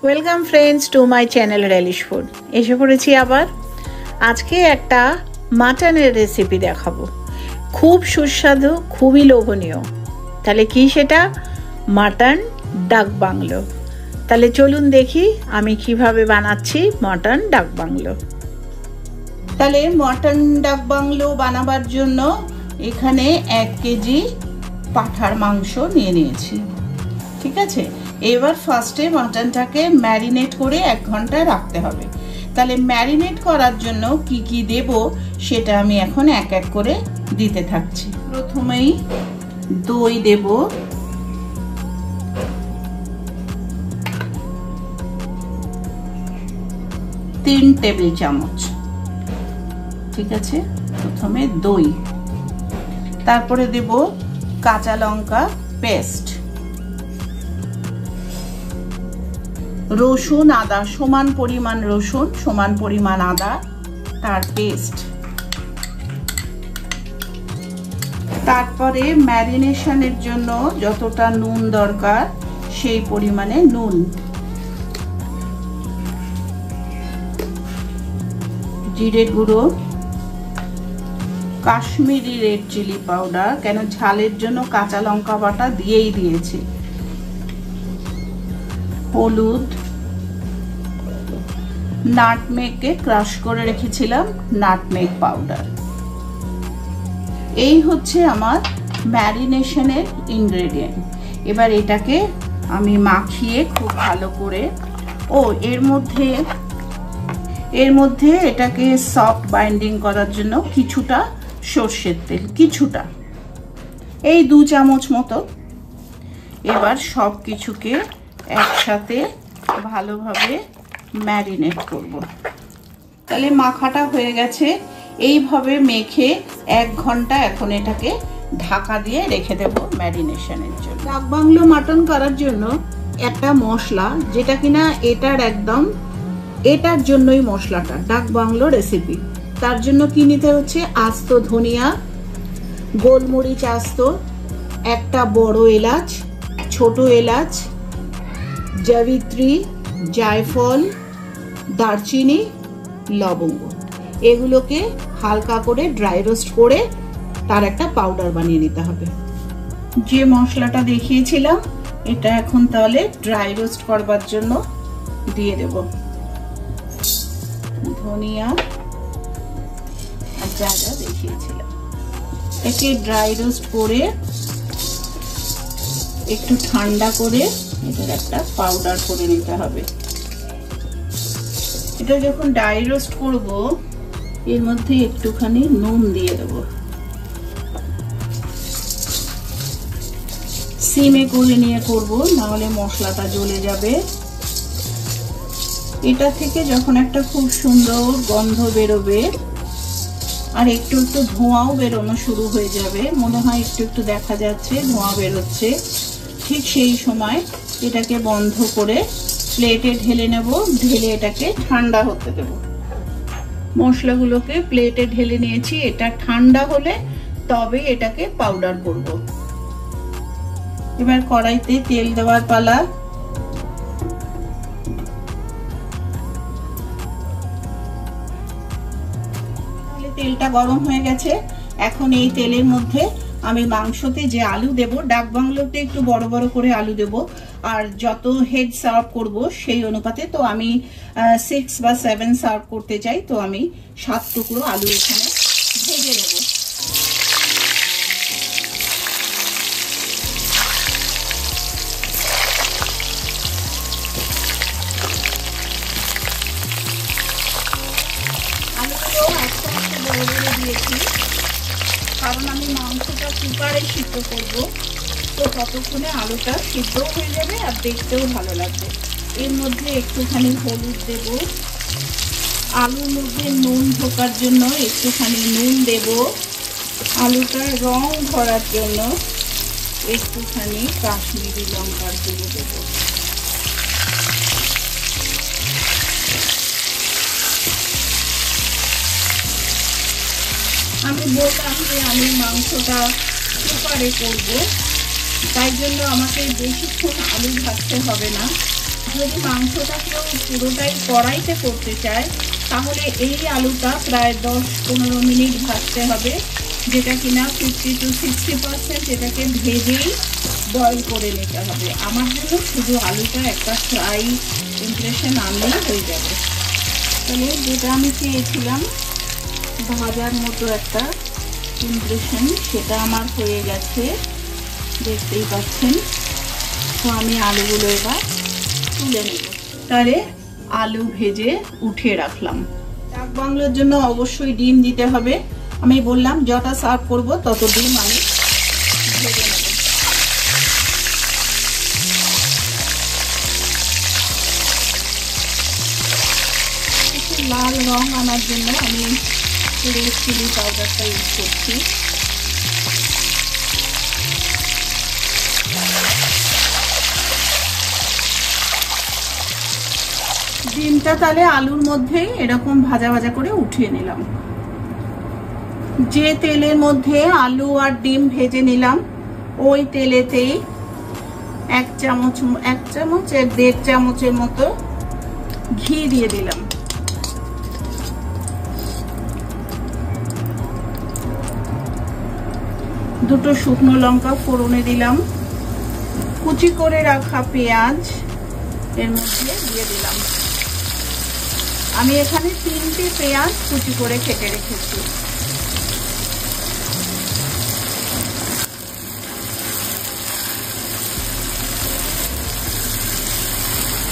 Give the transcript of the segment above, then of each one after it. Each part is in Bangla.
Welcome friends to my channel relish food. এসে পড়েছি আবার। আজকে একটা মাটনের রেসিপি দেখাবো, খুব সুস্বাদু, খুবই লোভনীয়। তাহলে কি সেটা? মাটন ডাক বাংলো। তাহলে চলুন দেখি আমি কিভাবে বানাচ্ছি মাটন ডাক বাংলো। তাহলে মাটন ডাক বাংলো বানাবার জন্য এখানে 1 কেজি পাঁঠার মাংস নিয়ে নিয়েছি। ঠিক আছে, এবার ফার্স্টে মাটনটাকে ম্যারিনেট করে 1 ঘন্টা রাখতে হবে। তাহলে ম্যারিনেট করার জন্য কি কি দেব সেটা আমি এখন এক এক করে দিতে থাকছি। প্রথমেই দই দেব, তিন টেবিল চামচ। ঠিক আছে, প্রথমে দই, তারপরে দেব কাঁচা লঙ্কা পেস্ট, রসুন আদা সমান পরিমাণ রসুন, সমান পরিমাণ আদা তার পেস্ট। তারপরে ম্যারিনেশনের জন্য যতটা নুন দরকার সেই পরিমাণে নুন, জিরে গুঁড়ো, কাশ্মীরি রেড চিলি পাউডার, কেন ঝালের জন্য কাঁচা লঙ্কা বাটা দিয়েই দিয়েছি, হলুদ, নাটমেগকে ক্রাশ করে রেখেছিলাম নাটমেগ পাউডার। এই হচ্ছে আমার ম্যারিনেশনের ইনগ্রেডিয়েন্ট। এবার এটাকে আমি মাখিয়ে খুব ভালো করে, এর মধ্যে এটাকে সফট বাইন্ডিং করার জন্য কিছুটা সর্ষের তেল, কিছুটা, এই 2 চামচ মতো। এবার সব কিছুকে একসাথে ভালোভাবে ম্যারিনেট করব। তাহলে মাখাটা হয়ে গেছে। এইভাবে মেখে 1 ঘন্টা এখন এটাকে ঢাকা দিয়ে রেখে দেব ম্যারিনেশনের জন্য। ডাক বাংলো মাটন করার জন্য একটা মশলা, যেটা কিনা এটার জন্যই মশলাটা, ডাক বাংলো রেসিপি। তার জন্য কি নিতে হচ্ছে? আস্ত ধনিয়া, গোলমরিচ আস্ত, একটা বড় এলাচ, ছোট এলাচ, জাবিত্রী, জায়ফল, দারচিনি, লবঙ্গ। এগুলোকে হালকা করে ড্রাই রোস্ট করে তার একটা পাউডার বানিয়ে নিতে হবে। যে মশলাটা দেখিয়েছিলাম এটা এখন তাহলে ড্রাই রোস্ট করবার জন্য দিয়ে দেব। ধনিয়া আর যা যা দেখিয়েছিলাম, একে ড্রাই রোস্ট করে একটু ঠান্ডা করে এটার একটা পাউডার করে নিতে হবে। এটা যখন ড্রাই রোস্ট করব এর মধ্যে একটুখানি নুন দিয়ে দেব, সিমে করে নিয়ে করব, না হলে মশলাটা জ্বলে যাবে। এটা থেকে যখন একটা খুব সুন্দর গন্ধ বেরোবে আর একটু একটু ধোঁয়াও বেরোনো শুরু হয়ে যাবে, মনে হয় একটু একটু দেখা যাচ্ছে ধোঁয়া বেরোচ্ছে, ঠিক সেই সময় এটাকে বন্ধ করে প্লেটে ঢেলে নেব। ঢেলে এটাকে ঠান্ডা হতে দেব। মশলাগুলোকে প্লেটে ঢেলে নিয়েছি। এটা ঠান্ডা হলে তবে এটাকে পাউডার করব। এবার কড়াইতে তেল দেওয়ার পালা। তেলটা গরম হয়ে গেছে। এখন এই তেলের মধ্যে আমি মাংসতে যে আলু দেব, ডাক বাংলোতে একটু বড় বড় করে আলু দেব, আর যত হেড সার্ভ করব সেই অনুপাতে, তো আমি 6 বা 7 সার্ভ করতে চাই, তো আমি 7 টুকরো আলু এখানে ভেজে নেব। আলুগুলো আস্তে আস্তে বড় বড় দিয়েছি, কারণ আমি মাংসটা কুকারে সিদ্ধ করব, তো ততক্ষণে আলুটা সিদ্ধ হয়ে যাবে আর দেখতেও ভালো লাগবে। এর মধ্যে একটুখানি হলুদ দেব, আলুর মধ্যে নুন ঢোকার জন্য একটুখানি নুন দেব, আলুটার রং ধরার জন্য একটুখানি কাশ্মীরি লঙ্কার গুঁড়ো দেব। আমি বললাম যে আমি মাংসটা কুকারে করব, তাই জন্য আমাকে বেশিক্ষণ আলু ভাজতে হবে না। যদি মাংসটা কেউ পুরোটাই কড়াইতে করতে চায় তাহলে এই আলুটা প্রায় 10-15 মিনিট ভাজতে হবে, যেটা কিনা 50 to 60% এটাকে ভেজেই বয়েল করে নিতে হবে। আমার জন্য শুধু আলুটা একটা ফ্রাই ইমপ্রেশন আনলেই হয়ে যাবে। তাহলে যেটা আমি চেয়েছিলাম ভাজার মতো একটা ইমপ্রেশন, সেটা আমার হয়ে গেছে, দেখতেই পাচ্ছেন। তো আমি আলুগুলো এবার তুলে নেব। তাহলে আলু ভেজে উঠিয়ে রাখলাম। ডাক বাংলোর জন্য অবশ্যই ডিম দিতে হবে। আমি বললাম যটা সার্ভ করব তত ডিম আমি ভেজে নেব। একটু লাল রং আনার জন্য আমি রেড চিলি পাউডারটা ইউজ করছি। ডিমটা তাহলে আলুর মধ্যে এরকম ভাজা ভাজা করে উঠিয়ে নিলাম। যে তেলের মধ্যে আলু আর ডিম ভেজে নিলাম ওই তেলেতেই 1 চামচ 1.5 চামচের মতো ঘি দিয়ে দিলাম। দুটো শুকনো লঙ্কা ফোড়নে দিলাম। কুচি করে রাখা পেঁয়াজ এর মধ্যে দিয়ে দিলাম। আমি এখানে 3টে পেঁয়াজ কুচি করে কেটে রেখেছি।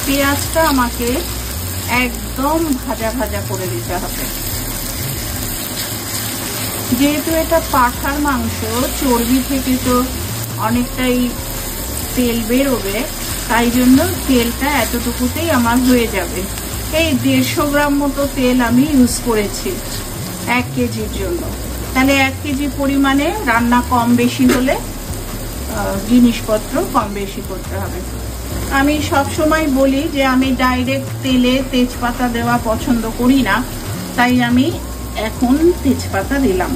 পেঁয়াজটা আমাকে একদম ভাজা ভাজা করে দিতে হবে। যেহেতু এটা পাঁঠার মাংস, চর্বি থেকে তো অনেকটাই তেল বেরোবে, তাই জন্য তেলটা এতটুকুতেই আমার হয়ে যাবে। এই 150 গ্রাম মতো তেল আমি ইউজ করেছি 1 কেজির জন্য। তাহলে 1 কেজি পরিমাণে রান্না কম বেশি হলে জিনিসপত্র কম বেশি করতে হবে। আমি সব সময় বলি যে আমি ডাইরেক্ট তেলে তেজপাতা দেওয়া পছন্দ করি না, তাই আমি এখন তেজপাতা দিলাম।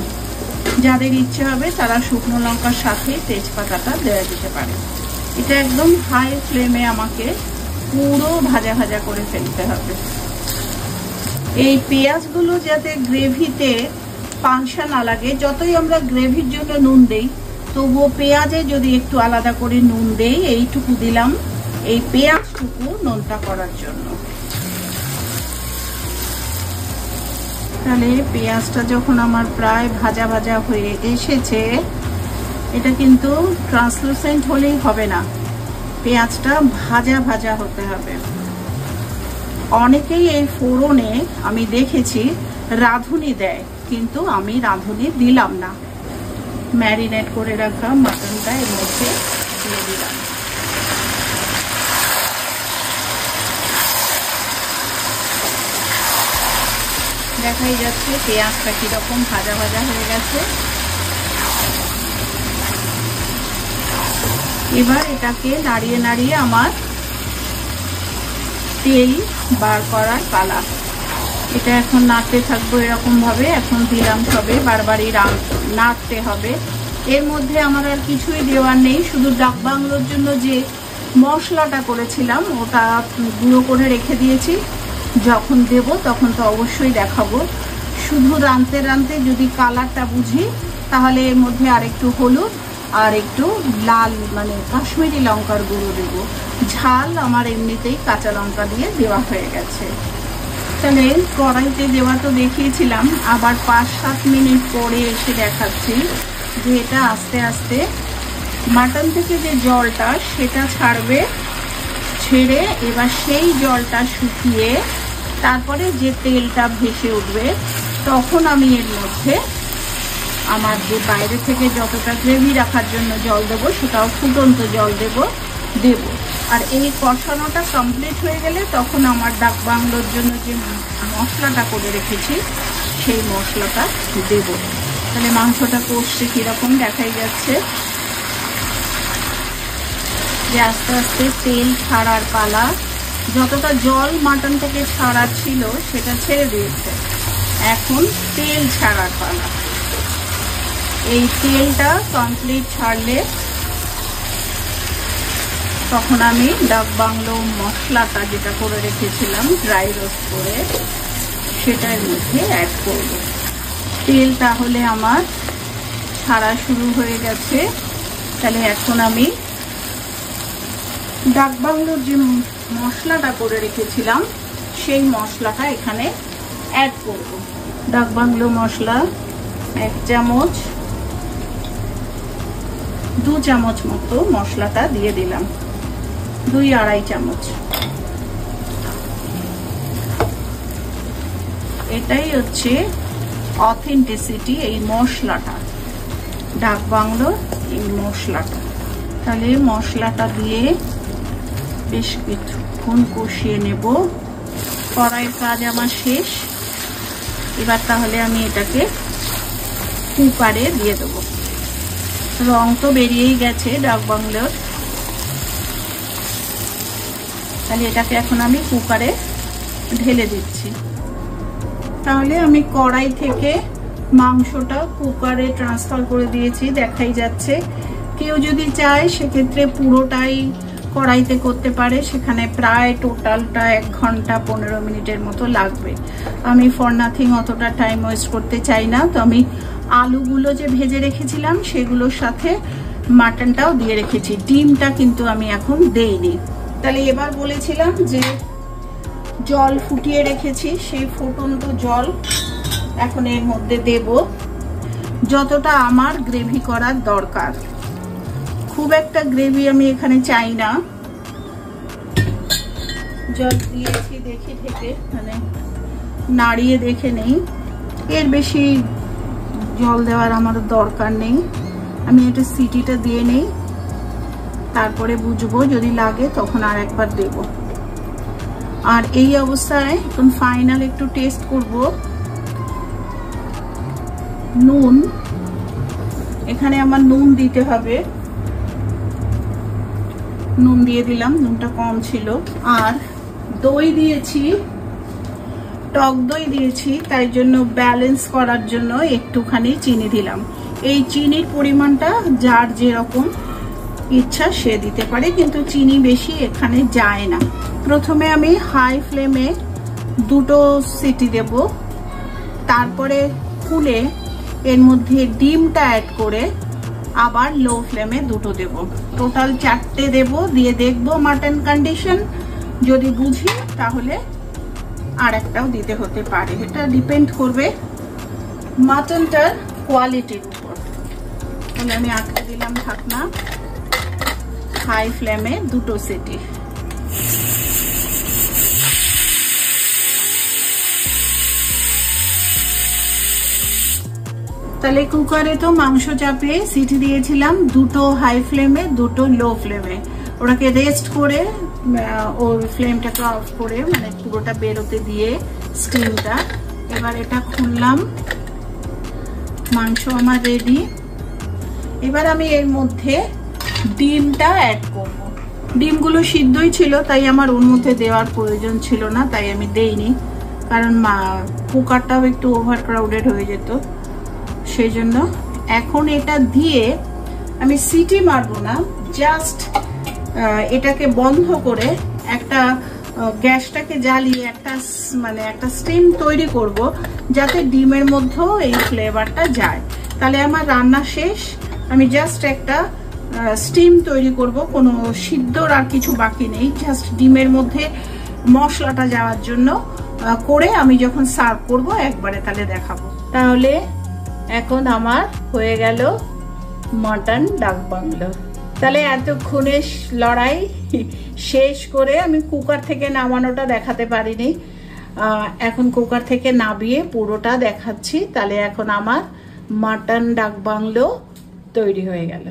যাদের ইচ্ছে হবে তারা শুকনো লঙ্কার সাথে তেজপাতাটা দেওয়া যেতে পারে। এটা একদম হাই ফ্লেমে আমাকে পুরো ভাজা ভাজা করে ফেলতে হবে। এই পেঁয়াজগুলো যাতে গ্রেভিতে পাংশা না লাগে, যতই আমরা গ্রেভির জন্য নুন দেই তবুও পেঁয়াজে যদি একটু আলাদা করে নুন দেই, এইটুকু দিলাম এই পেঁয়াজটুকু নোনতা করার জন্য। তাহলে পেঁয়াজটা যখন আমার প্রায় ভাজা ভাজা হয়ে এসেছে, এটা কিন্তু ট্রান্সলুসেন্ট হলেই হবে না, পেঁয়াজটা ভাজা ভাজা হতে হবে। অনেকেই এই ফোড়নে আমি দেখেছি রাঁধুনি দেয়, কিন্তু আমি রাঁধুনি দিলাম না। ম্যারিনেট করে রাখা মাটনটা এর মধ্যে দিয়ে দিলাম। দেখাই যাচ্ছে পেঁয়াজটা কিরকম ভাজা ভাজা হয়ে গেছে। এবার এটাকে নাড়িয়ে নাড়িয়ে আমার তেল বার করার পালা। এটা এখন নাড়তে থাকবো এরকম ভাবে। এখন দিলাম সবে, বারবারই নাড়তে হবে। এর মধ্যে আমার আর কিছুই দেওয়ার নেই, শুধু ডাক বাংলোর জন্য যে মশলাটা করেছিলাম ওটা গুঁড়ো করে রেখে দিয়েছি। যখন দেব তখন তো অবশ্যই দেখাবো। শুধু রাঁধতে রাঁধতে যদি কালারটা বুঝি তাহলে এর মধ্যে আর একটু হলুদ আর একটু লাল মানে কাশ্মীরি লঙ্কার গুঁড়ো দেব। ঝাল আমার এমনিতেই কাঁচা লঙ্কা দিয়ে দেওয়া হয়ে গেছে। তাহলে কড়াইতে দেওয়া তো দেখিয়েছিলাম, আবার 5-7 মিনিট পরে এসে দেখাচ্ছি যে এটা আস্তে আস্তে মাটন থেকে যে জলটা সেটা ছাড়বে। ছেড়ে এবার সেই জলটা শুকিয়ে তারপরে যে তেলটা ভেসে উঠবে, তখন আমি এর মধ্যে আমার যে বাইরে থেকে যতটা গ্রেভি রাখার জন্য জল দেবো সেটাও ফুটন্ত জল দেব। আর এই কষানোটা কমপ্লিট হয়ে গেলে তখন আমার ডাক বাংলোর জন্য যে মশলাটা করে রেখেছি সেই মশলাটা দেব। তাহলে মাংসটা কষতে কিরকম দেখাই যাচ্ছে যে আস্তে আস্তে তেল ছাড়ার পালা। যতটা জল মাটন থেকে ছাড়া ছিল সেটা ছেড়ে দিয়েছে, এখন তেল ছাড়ার পালা। এই তেলটা কমপ্লিট ছাড়লে তখন আমি ডাক বাংলো মশলাটা যেটা করে রেখেছিলাম ড্রাই রোস্ট করে সেটার মধ্যে অ্যাড করব। তেল তাহলে আমার ছাড়া শুরু হয়ে গেছে। তাহলে এখন আমি ডাক বাংলোর যে মশলাটা করে রেখেছিলাম সেই মশলাটা এখানে অ্যাড করব। ডাক বাংলো মশলা 1 চামচ, 2 চামচ মতো মশলাটা দিয়ে দিলাম, 2-2.5 চামচ। এটাই হচ্ছে অথেন্টিসিটি এই মশলাটা, ডাক বাংলোর এই মশলাটা। তাহলে মশলাটা দিয়ে বেশ কিছুক্ষণ কষিয়ে নেব। কড়াইয়ের কাজ আমার শেষ। এবার তাহলে আমি এটাকে কুকারে দিয়ে দেবো। রং তো বেরিয়েই গেছে ডাক বাংলোর। তাহলে এটাকে এখন আমি কুকারে ঢেলে দিচ্ছি। তাহলে আমি কড়াই থেকে মাংসটা কুকারে ট্রান্সফার করে দিয়েছি, দেখাই যাচ্ছে। কেউ যদি চায় সেক্ষেত্রে পুরোটাই কড়াইতে করতে পারে, সেখানে প্রায় টোটালটা 1 ঘন্টা 15 মিনিটের মতো লাগবে। আমি ফর নাথিং অতটা টাইম ওয়েস্ট করতে চাই না, তো আমি আলুগুলো যে ভেজে রেখেছিলাম সেগুলোর সাথে মাটনটাও দিয়ে রেখেছি। ডিমটা কিন্তু আমি এখন দেইনি। তাহলে এবার বলেছিলাম যে জল ফুটিয়ে রেখেছি, সেই ফুটন্ত জল এখন এর মধ্যে দেব, যতটা আমার গ্রেভি করার দরকার। খুব একটা গ্রেভি আমি এখানে চাই না। জল দিয়েছি দেখে থেকে, মানে নাড়িয়ে দেখে নেই, এর বেশি জল দেওয়ার আমার দরকার নেই। আমি এটা সিটিটা দিয়ে নেই, তারপরে বুঝবো, যদি লাগে তখন আর একবার দেব। আর এই অবস্থায় এখন ফাইনাল একটু টেস্ট করব। নুন, এখানে আমার নুন দিতে হবে, নুন দিয়ে দিলাম, নুনটা কম ছিল। আর দই দিয়েছি, টক দই দিয়েছি, তাই জন্য ব্যালেন্স করার জন্য একটুখানি চিনি দিলাম। এই চিনির পরিমাণটা যার যেরকম ইচ্ছা সে দিতে পারে, কিন্তু চিনি বেশি এখানে যায় না। প্রথমে আমি হাই ফ্লেমে 2টো সিটি দেব, তারপরে খুলে এর মধ্যে ডিমটা অ্যাড করে আবার লো ফ্লেমে 2টো দেব। টোটাল 4টে দেব, দিয়ে দেখবো মাটন কন্ডিশন। যদি বুঝি তাহলে আর একটাও দিতে হতে পারে, এটা ডিপেন্ড করবে মাটনটার কোয়ালিটির উপর। তাহলে আমি আটকে দিলাম ঢাকনা, হাই ফ্লেমে 2টো সিটি। তাহলে কুকারে তো মাংস চাপিয়ে সিটি দিয়েছিলাম, 2টো হাই ফ্লেমে 2টো লো ফ্লেমে। ওটাকে রেস্ট করে ওর ফ্লেমটাকে অফ করে, মানে পুরোটা বেরোতে দিয়ে স্টিমটা। এবার এটা খুললাম, মাংস আমার রেডি। এবার আমি এর মধ্যে ডিমটা অ্যাড করব। ডিমগুলো সিদ্ধই ছিল, তাই আমার ওর মধ্যে দেওয়ার প্রয়োজন ছিল না, তাই আমি দেইনি, কারণ কুকারটাও একটু ওভার ক্রাউডেড হয়ে যেত সেই জন্য। এখন এটা দিয়ে আমি সিটি মারবো না, জাস্ট এটাকে বন্ধ করে একটা গ্যাসটাকে জ্বালিয়ে একটা স্টিম তৈরি করব, যাতে ডিমের মধ্যেও এই ফ্লেভারটা যায়। তাহলে আমার রান্না শেষ। আমি জাস্ট একটা স্টিম তৈরি করব, কোনো সিদ্ধর আর কিছু বাকি নেই, জাস্ট ডিমের মধ্যে মশলাটা যাওয়ার জন্য করে আমি যখন সার্ভ করব একবারে তাহলে দেখাবো। তাহলে এখন আমার হয়ে গেল মাটন ডাক বাংলো। তাহলে এতক্ষণে লড়াই শেষ করে আমি কুকার থেকে নামানোটা দেখাতে পারিনি, এখন কুকার থেকে নামিয়ে পুরোটা দেখাচ্ছি। তাহলে এখন আমার মাটন ডাক বাংলো তৈরি হয়ে গেল।